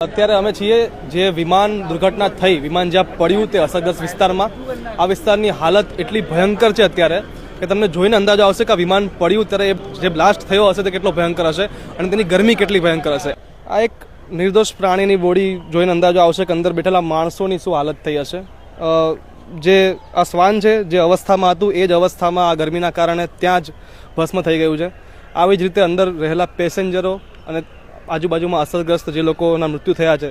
અત્યારે અમે છીએ જે વિમાન દુર્ઘટના થઈ, વિમાન જ્યાં પડ્યું તે અસરગ્રસ્ત વિસ્તારમાં. આ વિસ્તારની હાલત એટલી ભયંકર છે અત્યારે કે તમને જોઈને અંદાજો આવશે કે આ વિમાન પડ્યું ત્યારે જે બ્લાસ્ટ થયો હશે તે કેટલો ભયંકર હશે અને તેની ગરમી કેટલી ભયંકર હશે. આ એક નિર્દોષ પ્રાણીની બોડી જોઈને અંદાજો આવશે કે અંદર બેઠેલા માણસોની શું હાલત થઈ હશે. જે આ શ્વાન છે જે અવસ્થામાં હતું એ જ અવસ્થામાં આ ગરમીના કારણે ત્યાં જ ભસ્મ થઈ ગયું છે. આવી જ રીતે અંદર રહેલા પેસેન્જરો અને આજુબાજુમાં અસરગ્રસ્ત જે લોકોના મૃત્યુ થયા છે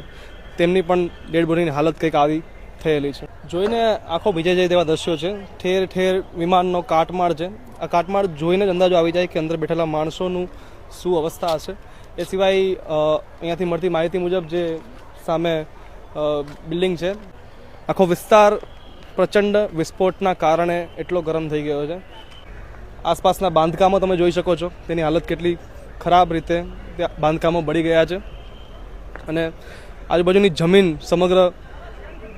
તેમની પણ ડેડ બોડીની હાલત કંઈક આવી થયેલી છે. જોઈને આંખો ભીજાઈ જાય તેવા દ્રશ્યો છે. ઠેર ઠેર વિમાનનો કાટમાળ છે. આ કાટમાળ જોઈને જ અંદાજો આવી જાય કે અંદર બેઠેલા માણસોનું શું અવસ્થા હશે. એ સિવાય અહીંયાથી મળતી માહિતી મુજબ જે સામે બિલ્ડિંગ છે આખો વિસ્તાર પ્રચંડ વિસ્ફોટના કારણે એટલો ગરમ થઈ ગયો છે. આસપાસના બાંધકામો તમે જોઈ શકો છો, તેની હાલત કેટલી ખરાબ રીતે ત્યાં બાંધકામો બળી ગયા છે અને આજુબાજુની જમીન સમગ્ર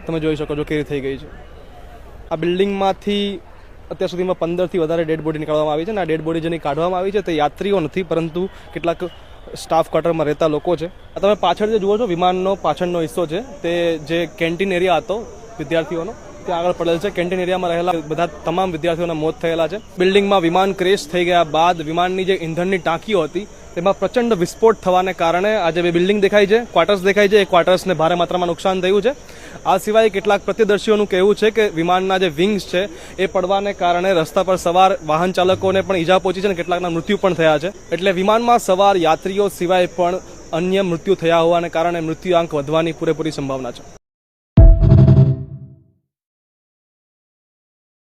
તમે જોઈ શકો છો કેવી થઈ ગઈ છે. આ બિલ્ડિંગમાંથી અત્યાર સુધીમાં 15થી વધારે ડેડ બોડી નીકાળવામાં આવી છે અને આ ડેડ બોડી જેની કાઢવામાં આવી છે તે યાત્રીઓ નથી પરંતુ કેટલાક સ્ટાફ ક્વાર્ટરમાં રહેતા લોકો છે. આ તમે પાછળ જે જુઓ છો વિમાનનો પાછળનો હિસ્સો છે તે જે કેન્ટીન એરિયા હતો વિદ્યાર્થીઓનો ત્યાં આગળ પડેલ છે. કેન્ટીન એરિયામાં રહેલા બધા તમામ વિદ્યાર્થીઓના મોત થયેલા છે. બિલ્ડિંગમાં વિમાન ક્રેશ થઈ ગયા બાદ વિમાનની જે ઇંધણની ટાંકીઓ હતી તેમાં પ્રચંડ વિસ્ફોટ થવાને કારણે આજે બે બિલ્ડિંગ દેખાય છે, ક્વાર્ટર્સ દેખાય છે. એ ક્વાર્ટર્સને ભારે માત્રામાં નુકસાન થયું છે. આ સિવાય કેટલાક પ્રત્યદર્શીઓનું કહેવું છે કે વિમાનના જે વિંગ્સ છે એ પડવાને કારણે રસ્તા પર સવાર વાહન ચાલકોને પણ ઈજા પહોંચી છે અને કેટલાકના મૃત્યુ પણ થયા છે. એટલે વિમાનમાં સવાર યાત્રીઓ સિવાય પણ અન્ય મૃત્યુ થયા હોવાને કારણે મૃત્યુઆંક વધવાની પૂરેપૂરી સંભાવના છે.